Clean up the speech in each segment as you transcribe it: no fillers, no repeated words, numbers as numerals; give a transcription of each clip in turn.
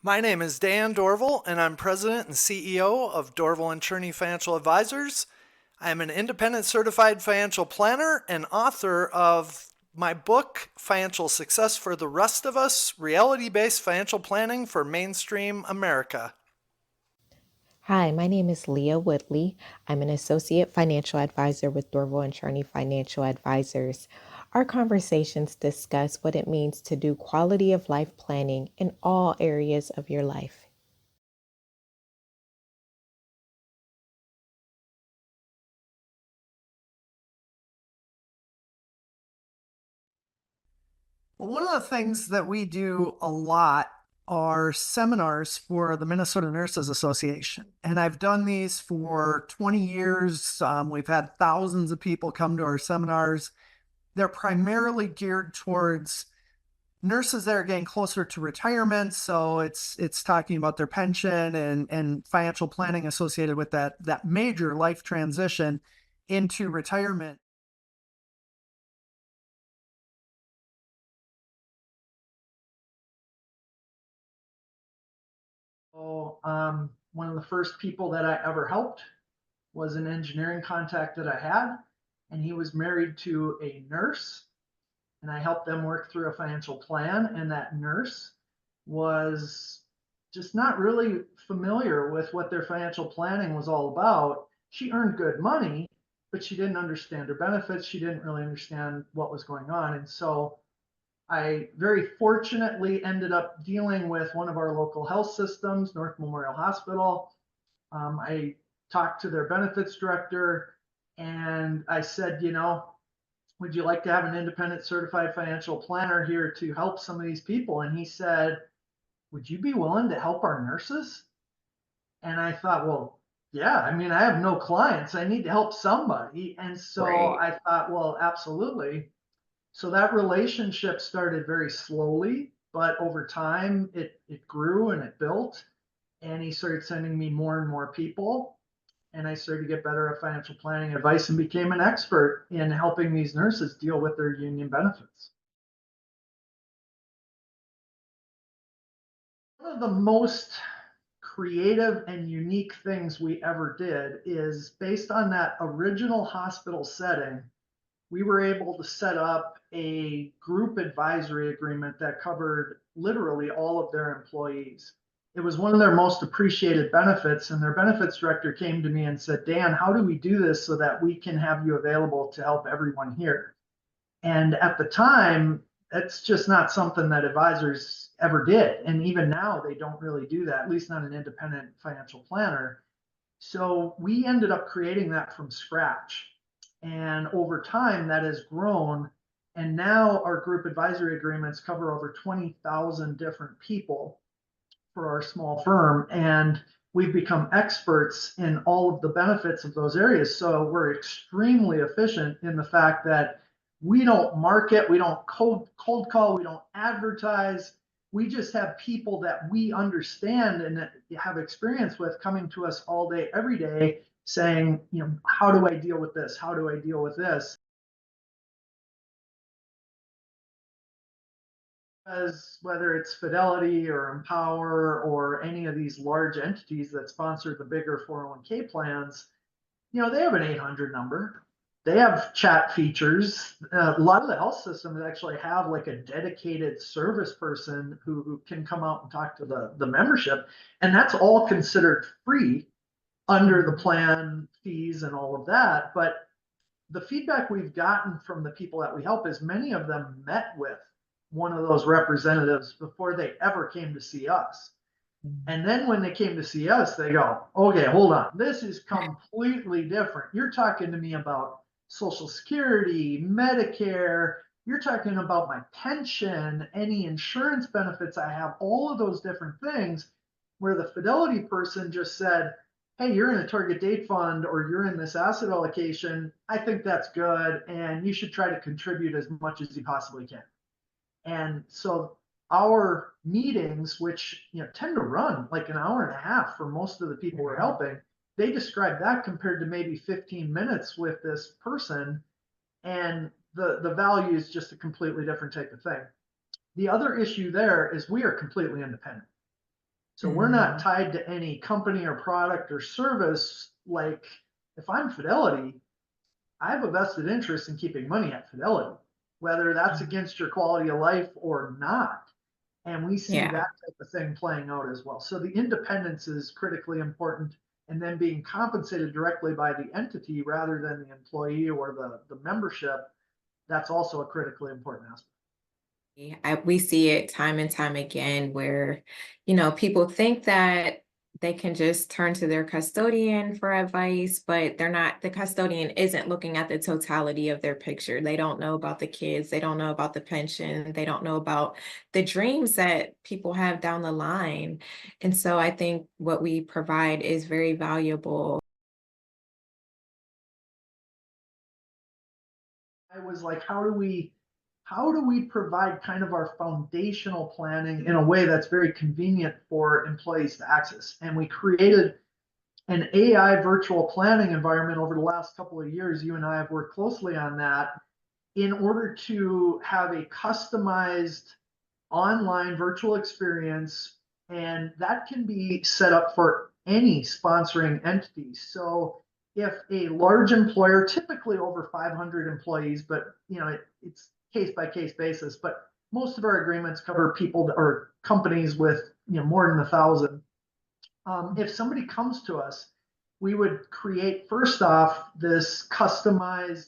My name is Dan Dorval, and I'm President and CEO of Dorval and Cherney Financial Advisors. I am an independent certified financial planner and author of my book, Financial Success for the Rest of Us, Reality-Based Financial Planning for Mainstream America. Hi, my name is Leah Woodley. I'm an associate financial advisor with Dorval and Cherney Financial Advisors. Our conversations discuss what it means to do quality of life planning in all areas of your life. Well, one of the things that we do a lot are seminars for the Minnesota Nurses Association. And I've done these for 20 years. We've had thousands of people come to our seminars. They're primarily geared towards nurses that are getting closer to retirement. So it's talking about their pension and financial planning associated with that major life transition into retirement. So one of the first people that I ever helped was an engineering contact that I had, and he was married to a nurse, and I helped them work through a financial plan. And that nurse was just not really familiar with what their financial planning was all about. She earned good money, but she didn't understand her benefits. She didn't really understand what was going on. And so I very fortunately ended up dealing with one of our local health systems, North Memorial Hospital. I talked to their benefits director and I said, would you like to have an independent certified financial planner here to help some of these people? And he said, would you be willing to help our nurses? And I thought, well, yeah, I mean, I have no clients. I need to help somebody. And so Right. I thought, well, absolutely. So that relationship started very slowly, but over time it grew and it built. And he started sending me more and more people. And I started to get better at financial planning advice and became an expert in helping these nurses deal with their union benefits. One of the most creative and unique things we ever did is based on that original hospital setting, we were able to set up a group advisory agreement that covered literally all of their employees. It was one of their most appreciated benefits, and their benefits director came to me and said, Dan, how do we do this so that we can have you available to help everyone here? And at the time, that's just not something that advisors ever did. And even now, they don't really do that, at least not an independent financial planner. So we ended up creating that from scratch. And over time, that has grown. And now our group advisory agreements cover over 20,000 different people for our small firm. And we've become experts in all of the benefits of those areas. So we're extremely efficient in the fact that we don't market, we don't cold call, we don't advertise. We just have people that we understand and that have experience with coming to us all day, every day, saying, how do I deal with this? How do I deal with this? As whether it's Fidelity or Empower or any of these large entities that sponsor the bigger 401k plans, they have an 800 number. They have chat features. A lot of the health systems actually have like a dedicated service person who can come out and talk to the membership. And that's all considered free under the plan fees and all of that. But the feedback we've gotten from the people that we help is many of them met with one of those representatives before they ever came to see us. And then when they came to see us, they go, okay, hold on. This is completely different. You're talking to me about Social Security, Medicare. You're talking about my pension, any insurance benefits I have, all of those different things. Where the Fidelity person just said, hey, you're in a target date fund or you're in this asset allocation. I think that's good. And you should try to contribute as much as you possibly can. And so our meetings, which tend to run like an hour and a half for most of the people we're helping, they describe that compared to maybe 15 minutes with this person, and the value is just a completely different type of thing. The other issue there is we are completely independent. So we're not Mhm. tied to any company or product or service. Like if I'm Fidelity, I have a vested interest in keeping money at Fidelity, whether that's Mhm. against your quality of life or not. And we see Yeah. that type of thing playing out as well. So the independence is critically important. And then being compensated directly by the entity rather than the employee or the membership, that's also a critically important aspect. We see it time and time again where, people think that they can just turn to their custodian for advice, but the custodian isn't looking at the totality of their picture. They don't know about the kids, they don't know about the pension, they don't know about the dreams that people have down the line. And so I think what we provide is very valuable. I was like, how do we provide kind of our foundational planning in a way that's very convenient for employees to access? And we created an AI virtual planning environment over the last couple of years. You and I have worked closely on that in order to have a customized online virtual experience, and that can be set up for any sponsoring entity. So if a large employer, typically over 500 employees, but it's case by case basis, but most of our agreements cover people or companies with more than 1,000. If somebody comes to us, we would create first off this customized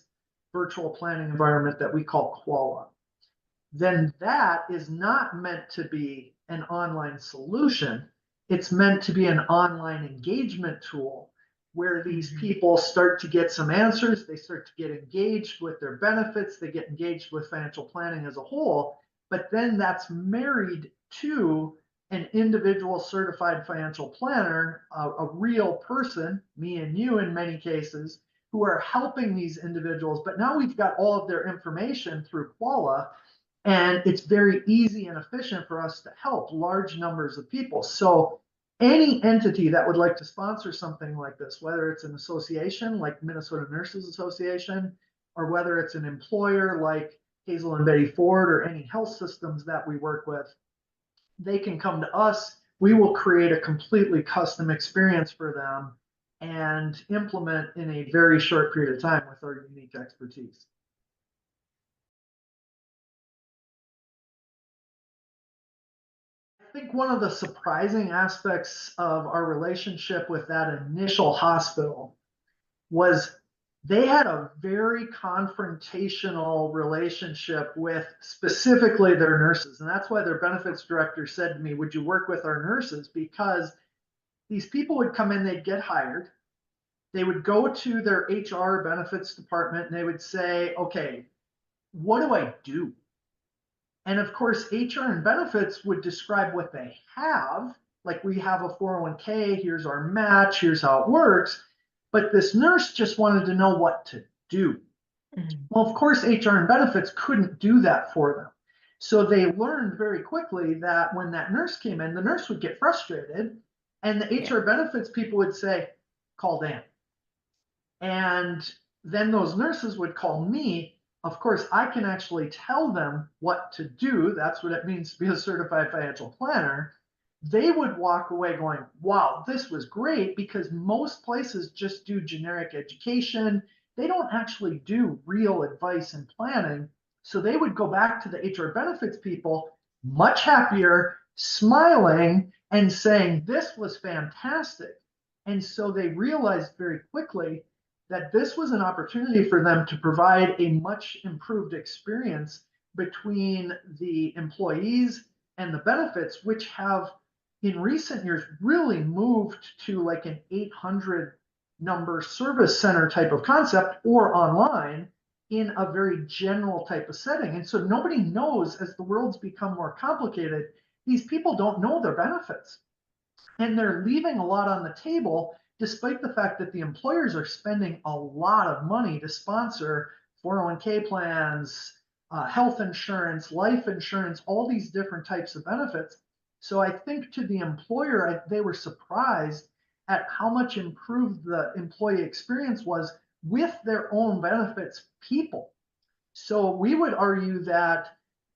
virtual planning environment that we call Quala. Then that is not meant to be an online solution. It's meant to be an online engagement tool where these Mhm. people start to get some answers. They start to get engaged with their benefits. They get engaged with financial planning as a whole. But then that's married to an individual certified financial planner, a real person, me and you in many cases, who are helping these individuals. But now we've got all of their information through Quala, and it's very easy and efficient for us to help large numbers of people. So any entity that would like to sponsor something like this, whether it's an association like Minnesota Nurses Association, or whether it's an employer like Hazel and Betty Ford, or any health systems that we work with, they can come to us. We will create a completely custom experience for them and implement in a very short period of time with our unique expertise. I think one of the surprising aspects of our relationship with that initial hospital was they had a very confrontational relationship with specifically their nurses. And that's why their benefits director said to me, would you work with our nurses? Because these people would come in, they'd get hired, they would go to their HR benefits department, and they would say, okay, what do I do? And of course, HR and benefits would describe what they have. Like, we have a 401k, here's our match, here's how it works. But this nurse just wanted to know what to do. Mhm. Well, of course, HR and benefits couldn't do that for them. So they learned very quickly that when that nurse came in, the nurse would get frustrated, and the Yeah. HR benefits people would say, call Dan. And then those nurses would call me. Of course, I can actually tell them what to do. That's what it means to be a certified financial planner. They would walk away going, wow, this was great, because most places just do generic education. They don't actually do real advice and planning. So they would go back to the HR benefits people much happier, smiling, and saying, this was fantastic. And so they realized very quickly that this was an opportunity for them to provide a much improved experience between the employees and the benefits, which have in recent years really moved to like an 800 number service center type of concept, or online in a very general type of setting. And so nobody knows, as the world's become more complicated, these people don't know their benefits, and they're leaving a lot on the table, despite the fact that the employers are spending a lot of money to sponsor 401k plans, health insurance, life insurance, all these different types of benefits. So I think to the employer, they were surprised at how much improved the employee experience was with their own benefits people. So we would argue that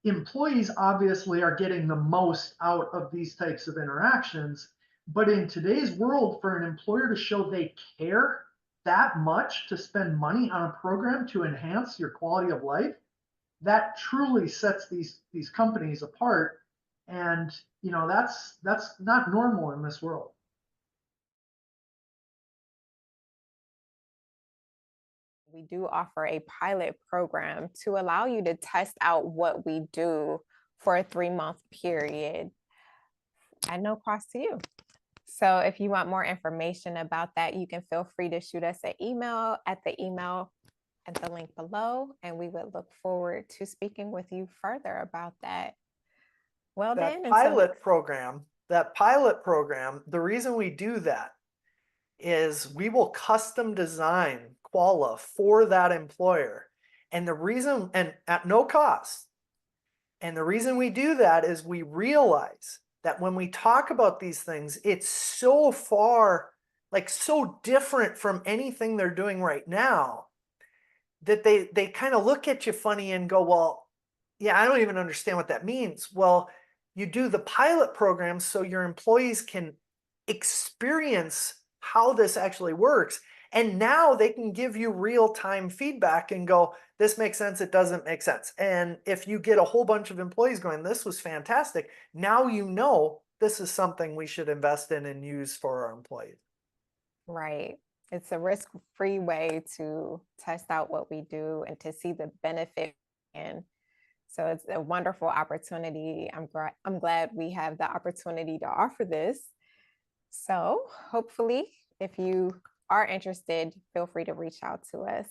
employees obviously are getting the most out of these types of interactions. But in today's world, for an employer to show they care that much to spend money on a program to enhance your quality of life, that truly sets these companies apart. And that's not normal in this world. We do offer a pilot program to allow you to test out what we do for a 3-month period at no cost to you. So if you want more information about that, you can feel free to shoot us an email at the email at the link below, and we would look forward to speaking with you further about that. Well, That then, pilot program, the reason we do that is we will custom design Quala for that employer. And the reason, and at no cost, and the reason we do that is we realize that when we talk about these things, it's so far, like so different from anything they're doing right now, that they kind of look at you funny and go, well, yeah, I don't even understand what that means. Well, you do the pilot program so your employees can experience how this actually works. And now they can give you real-time feedback and go, this makes sense, it doesn't make sense. And if you get a whole bunch of employees going, this was fantastic, now you know this is something we should invest in and use for our employees. right, it's a risk-free way to test out what we do and to see the benefit. And so it's a wonderful opportunity. I'm glad we have the opportunity to offer this. So hopefully, if you are interested, feel free to reach out to us.